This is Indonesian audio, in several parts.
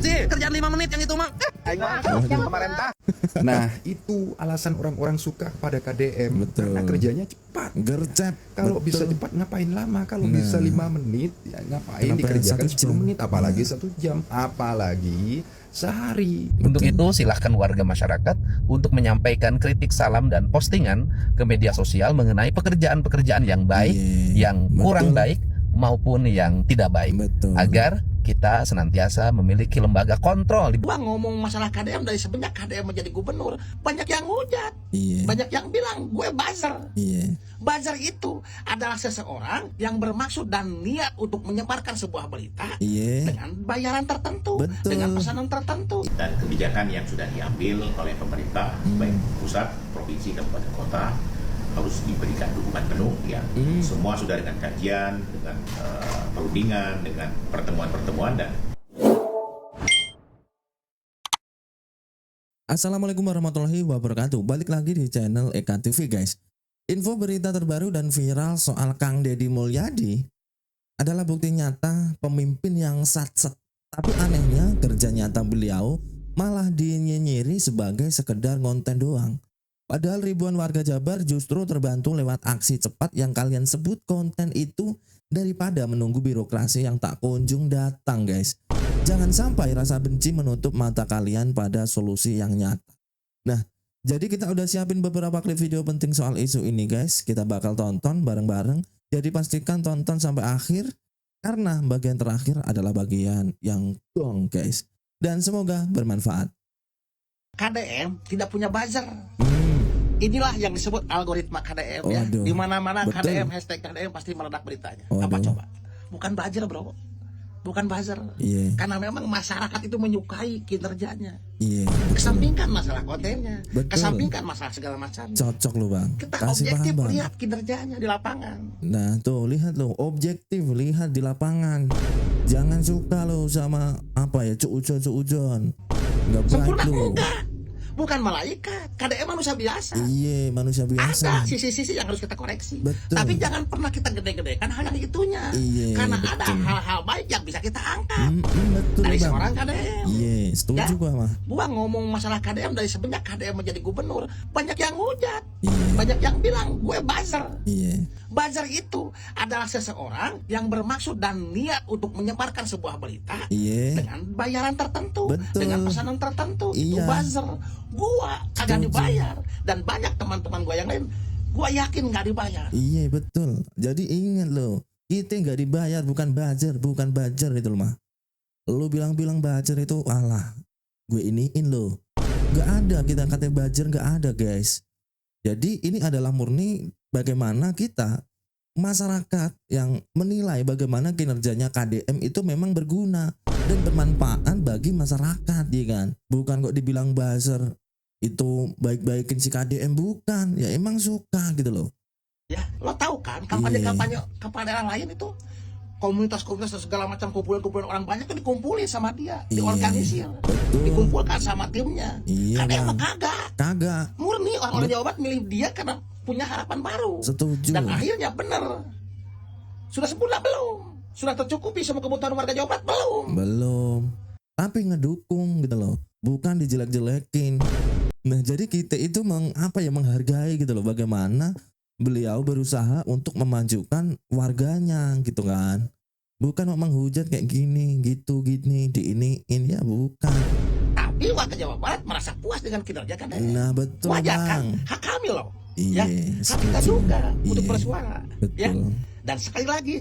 sih? Kerjaan 5 menit yang itu mah. Pemerintah. Nah, itu alasan orang-orang suka pada KDM. Betul. Karena kerjanya cepat. Gercep. Kalau betul. bisa cepat ngapain lama? Kalau Nah. bisa 5 menit ya ngapain Kenapa dikerjakan 1 jam? 10 menit apalagi 1 jam, apalagi sehari. Untuk itu silahkan warga masyarakat untuk menyampaikan kritik, salam, dan postingan ke media sosial mengenai pekerjaan-pekerjaan yang baik, Iya, yang kurang betul. baik, maupun yang tidak baik. Betul. Agar kita senantiasa memiliki lembaga kontrol. Gua ngomong masalah KDM dari semenjak KDM menjadi gubernur, banyak yang hujat, Iya. banyak yang bilang gue buzzer. Iya. Buzzer itu adalah seseorang yang bermaksud dan niat untuk menyebarkan sebuah berita Iya. dengan bayaran tertentu, Betul. dengan pesanan tertentu. Dan kebijakan yang sudah diambil oleh pemerintah baik pusat, provinsi, kabupaten kota harus diberikan dukungan penuh ya. Semua sudah dengan kajian, dengan perundingan, dengan pertemuan-pertemuan dan Assalamualaikum warahmatullahi wabarakatuh. Balik lagi di channel Eka TV guys. Info berita terbaru dan viral soal Kang Deddy Mulyadi adalah bukti nyata pemimpin yang sat-set. Tapi anehnya kerja nyata beliau malah dinyinyiri sebagai sekedar konten doang. Padahal ribuan warga Jabar justru terbantu lewat aksi cepat yang kalian sebut konten itu daripada menunggu birokrasi yang tak kunjung datang guys. Jangan sampai rasa benci menutup mata kalian pada solusi yang nyata. Nah, jadi kita udah siapin beberapa klip video penting soal isu ini guys. Kita bakal tonton bareng-bareng. Jadi pastikan tonton sampai akhir karena bagian terakhir adalah bagian yang gong guys. Dan semoga bermanfaat. KDM tidak punya buzzer. Inilah yang disebut algoritma KDM ya. Waduh. Di mana-mana Betul. KDM hashtag KDM pasti meledak beritanya. Waduh. Apa coba? Bukan buzzer bro. Bukan buzzer. Iya. Karena memang masyarakat itu menyukai kinerjanya. Iya. Kesampingkan masalah kontennya, Betul. kesampingkan masalah segala macam. Cocok lu bang. Kita Kasih objektif paham bang. lihat kinerjanya di lapangan. Nah tuh lihat lo, objektif lihat di lapangan. Jangan suka lo sama apa ya cuujon. Nggak baik Sempurna lo. enggak? Bukan malaikat, KDM manusia biasa. Iya manusia biasa. Ada sisi-sisi yang harus kita koreksi. Betul. Tapi jangan pernah kita gede-gedekan hal yang itunya. Iya, Karena betul. ada hal-hal baik yang bisa kita angkat Betul dari bang. seorang KDM. Iya setuju Ya. gua mah. Gua ngomong masalah KDM dari semenjak KDM menjadi gubernur, banyak yang hujat, Iya. banyak yang bilang gue buzzer. Iya. Buzzer itu adalah seseorang yang bermaksud dan niat untuk menyebarkan sebuah berita Iya. dengan bayaran tertentu, Betul. dengan pesanan tertentu. Itu Iya. buzzer. Gua kagak Setuju. dibayar dan banyak teman-teman gua yang lain, gua yakin nggak dibayar. Iya betul. Jadi ingat lo, kita nggak dibayar bukan buzzer itu lo mah. Lo bilang-bilang buzzer itu alah, gue iniin lo. Nggak ada kita kata buzzer nggak ada guys. Jadi ini adalah murni bagaimana kita masyarakat yang menilai bagaimana kinerjanya KDM itu memang berguna dan bermanfaat bagi masyarakat ya kan. Bukan kok dibilang buzzer itu baik-baikin si KDM bukan. Ya emang suka gitu loh. Ya, lo tahu kan Iya. kampanye lain itu komunitas-komunitas dan segala macam kumpulan-kumpulan orang banyak itu dikumpulin sama dia, Iya. diorganisir, Betul. dikumpulkan sama timnya. Iya KDM mah bang. kagak. Kagak. Murni orang-orang Jawa Barat milih dia karena punya harapan baru. Setuju. Dan akhirnya benar. Sudah sempurna belum? Sudah tercukupi semua kebutuhan warga Jawa Barat belum? Belum. Tapi ngedukung gitu loh. Bukan dijelek-jelekin. Nah jadi kita itu menghargai gitu loh. Bagaimana beliau berusaha untuk memajukan warganya gitu kan. Bukan mau menghujat kayak gini, gitu, gini, diiniin ya bukan. Tapi warga Jawa Barat merasa puas dengan kinerja KDM. Nah betul Wajar kan? bang. Hak kami loh. Iya, Hak kita setuju. juga untuk Iya, bersuara. Ya. betul. Dan sekali lagi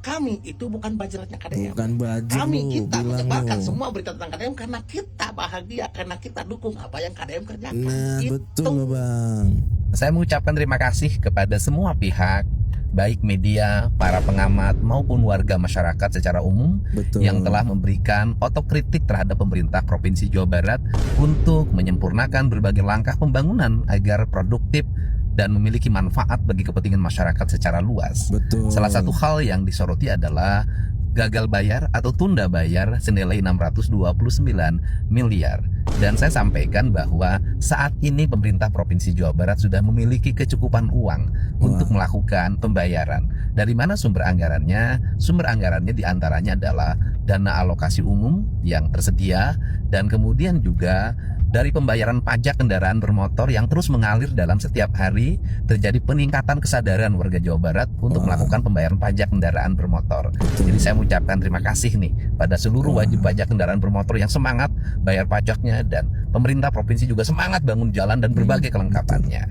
kami itu bukan buzzer-nya KDM. Bukan baju Kami lu, kita bilang menyebarkan lu. semua berita tentang KDM karena kita bahagia, karena kita dukung apa yang KDM kerjakan. Nah Itu. betul bang. Saya mengucapkan terima kasih kepada semua pihak, baik media, para pengamat, maupun warga masyarakat secara umum Betul. yang telah memberikan otokritik terhadap pemerintah Provinsi Jawa Barat untuk menyempurnakan berbagai langkah pembangunan agar produktif dan memiliki manfaat bagi kepentingan masyarakat secara luas. Betul. Salah satu hal yang disoroti adalah gagal bayar atau tunda bayar senilai 629 miliar. Dan saya sampaikan bahwa saat ini pemerintah Provinsi Jawa Barat sudah memiliki kecukupan uang untuk melakukan pembayaran. Dari mana sumber anggarannya? Sumber anggarannya diantaranya adalah dana alokasi umum yang tersedia, dan kemudian juga dari pembayaran pajak kendaraan bermotor yang terus mengalir dalam setiap hari. Terjadi peningkatan kesadaran warga Jawa Barat untuk melakukan pembayaran pajak kendaraan bermotor. Jadi saya mengucapkan terima kasih nih pada seluruh wajib pajak kendaraan bermotor yang semangat bayar pajaknya, dan pemerintah provinsi juga semangat bangun jalan dan berbagai kelengkapannya.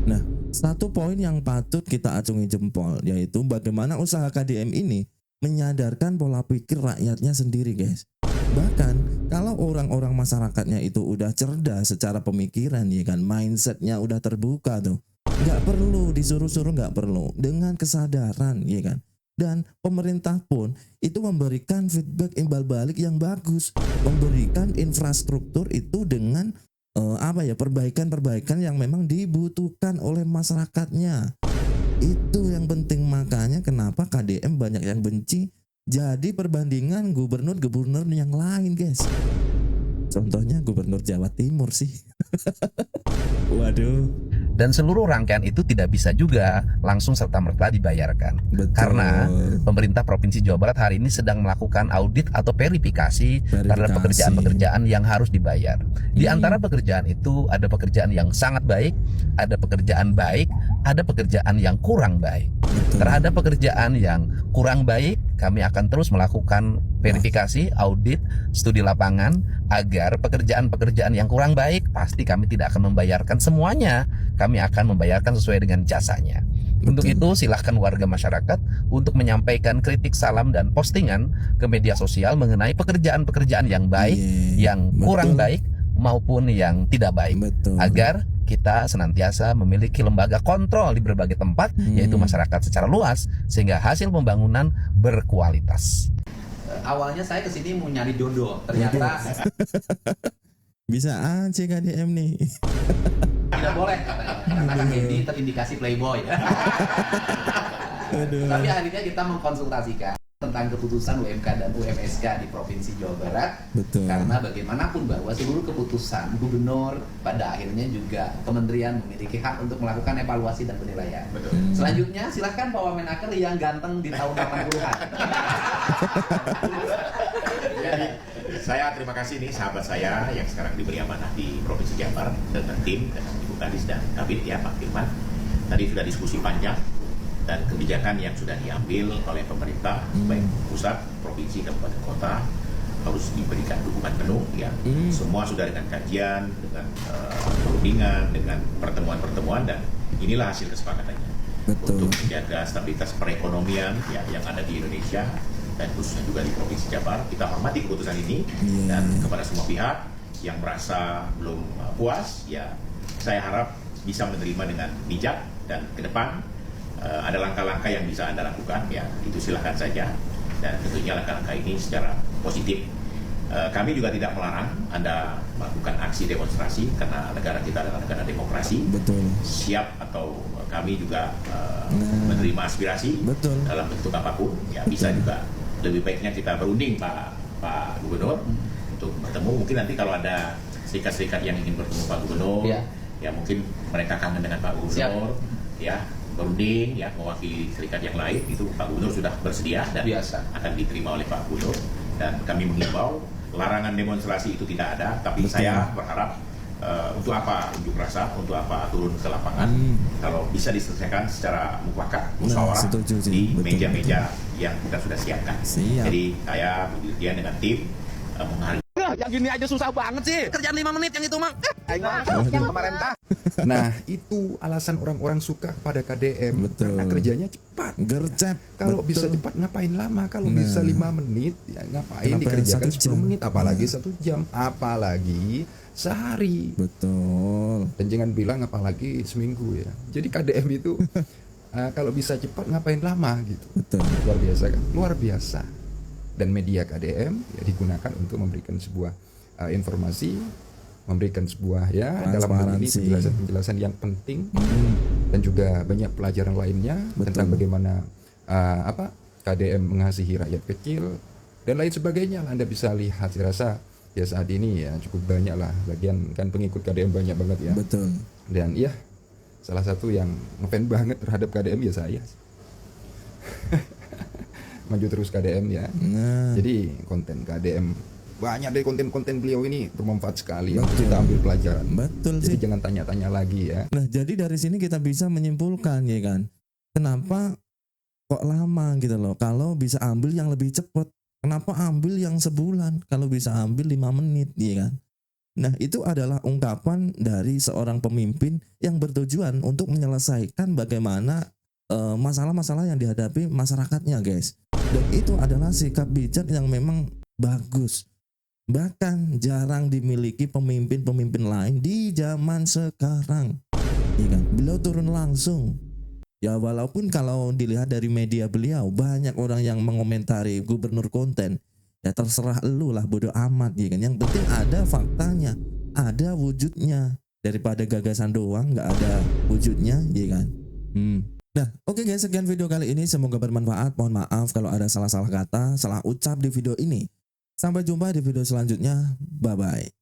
Nah, satu poin yang patut kita acungi jempol yaitu bagaimana usaha KDM ini menyadarkan pola pikir rakyatnya sendiri, guys. Bahkan kalau orang-orang masyarakatnya itu udah cerdas secara pemikiran, ya kan, mindsetnya udah terbuka tuh, nggak perlu disuruh-suruh, nggak perlu, dengan kesadaran, ya kan. Dan pemerintah pun itu memberikan feedback imbal balik yang bagus, memberikan infrastruktur itu dengan perbaikan-perbaikan yang memang dibutuhkan oleh masyarakatnya. Itu yang penting, makanya kenapa KDM banyak yang benci jadi perbandingan gubernur-gubernur yang lain, guys. Contohnya gubernur Jawa Timur sih. Waduh. Dan seluruh rangkaian itu tidak bisa juga langsung serta-merta dibayarkan. Betul. Karena pemerintah Provinsi Jawa Barat hari ini sedang melakukan audit atau verifikasi terhadap pekerjaan-pekerjaan yang harus dibayar. Di antara pekerjaan itu ada pekerjaan yang sangat baik, ada pekerjaan baik, ada pekerjaan yang kurang baik. Terhadap pekerjaan yang kurang baik, kami akan terus melakukan verifikasi, audit, studi lapangan, agar pekerjaan-pekerjaan yang kurang baik pasti kami tidak akan membayarkan semuanya. Kami akan membayarkan sesuai dengan jasanya. Untuk itu silahkan warga masyarakat untuk menyampaikan kritik, salam, dan postingan ke media sosial mengenai pekerjaan-pekerjaan yang baik, yang kurang baik, maupun yang tidak baik. Agar kita senantiasa memiliki lembaga kontrol di berbagai tempat, yaitu masyarakat secara luas, sehingga hasil pembangunan berkualitas. Awalnya saya kesini mau nyari jodoh, ternyata bisa aja KDM nih. tidak boleh katanya, karena Kang Edi terindikasi playboy. Tapi akhirnya kita mengkonsultasikan tentang keputusan UMK dan UMSK di Provinsi Jawa Barat. Betul. Karena bagaimanapun bahwa seluruh keputusan gubernur pada akhirnya juga kementerian memiliki hak untuk melakukan evaluasi dan penilaian. Betul. Selanjutnya silahkan Pak Wamenaker yang ganteng di tahun 80-an. Jadi saya terima kasih nih sahabat saya yang sekarang diberi amanah di Provinsi Jabar dengan tim, dengan Ibu Kadis dan Kabit ya Pak Firman. Tadi sudah diskusi panjang dan kebijakan yang sudah diambil oleh pemerintah baik pusat, provinsi, kabupaten, kota harus diberikan dukungan penuh ya. Semua sudah dengan kajian, dengan perundingan, dengan pertemuan-pertemuan, dan inilah hasil kesepakatannya. Betul. Untuk menjaga stabilitas perekonomian ya, yang ada di Indonesia dan khususnya juga di Provinsi Jabar. Kita hormati keputusan ini dan kepada semua pihak yang merasa belum puas ya, saya harap bisa menerima dengan bijak, dan ke depan ada langkah-langkah yang bisa Anda lakukan ya, itu silakan saja, dan tentunya langkah-langkah ini secara positif. Kami juga tidak melarang Anda melakukan aksi demonstrasi karena negara kita adalah negara demokrasi. Betul. Siap, atau kami juga menerima aspirasi dalam bentuk apapun ya, bisa juga. Lebih baiknya kita berunding Pak Gubernur untuk bertemu. Mungkin nanti kalau ada serikat-serikat yang ingin bertemu Pak Gubernur ya mungkin mereka kangen dengan Pak Gubernur ya, berunding ya, mewakili serikat yang lain, itu Pak Gubernur sudah bersedia dan akan diterima oleh Pak Gubernur. Dan kami mengimbau larangan demonstrasi itu tidak ada, tapi saya berharap untuk apa unjuk rasa, untuk apa turun ke lapangan, kalau bisa diselesaikan secara mufakat, musyawarah di meja-meja yang kita sudah siapkan. Jadi saya Bu Dirjen dengan tim menghargai. Yang gini aja susah banget sih, kerjaan 5 menit yang itu mah. Pemerintah. Nah, itu alasan orang-orang suka pada KDM. Karena kerjanya cepat. Gercep. Kalau bisa cepat ngapain lama? Kalau bisa 5 menit ya ngapain dikerjakan 10 menit, apalagi 1 jam, apalagi sehari. Betul. Dan jangan bilang apalagi seminggu ya. Jadi KDM itu kalau bisa cepat ngapain lama gitu. Betul. Luar biasa kan? Luar biasa. Dan media KDM ya digunakan untuk memberikan sebuah informasi, memberikan sebuah ya dalam hal ini penjelasan-penjelasan yang penting, dan juga banyak pelajaran lainnya tentang bagaimana KDM mengasihi rakyat kecil dan lain sebagainya. Anda bisa lihat, saya rasa ya saat ini ya cukup banyak lah, bagian kan pengikut KDM banyak banget ya. Betul. Dan ya salah satu yang ngefans banget terhadap KDM ya saya. maju terus KDM ya. Nah, Jadi konten KDM banyak dari konten-konten beliau ini bermanfaat sekali ya. Betul. Kita ambil pelajaran. betul Jadi sih. jangan tanya-tanya lagi ya. Nah, jadi dari sini kita bisa menyimpulkan ya kan, kenapa kok lama gitu loh. Kalau bisa ambil yang lebih cepat, kenapa ambil yang sebulan? Kalau bisa ambil 5 menit ya kan. Nah, itu adalah ungkapan dari seorang pemimpin yang bertujuan untuk menyelesaikan bagaimana masalah-masalah yang dihadapi masyarakatnya, guys. Dan itu adalah sikap bijak yang memang bagus. Bahkan jarang dimiliki pemimpin-pemimpin lain di zaman sekarang. Iya kan? Beliau turun langsung. Ya walaupun kalau dilihat dari media beliau banyak orang yang mengomentari gubernur konten. Ya terserah lu lah, bodo amat ya kan. Yang penting ada faktanya, ada wujudnya. Daripada gagasan doang nggak ada wujudnya ya kan. Nah, oke guys, sekian video kali ini, semoga bermanfaat. Mohon maaf kalau ada salah-salah kata, salah ucap di video ini. Sampai jumpa di video selanjutnya. Bye bye.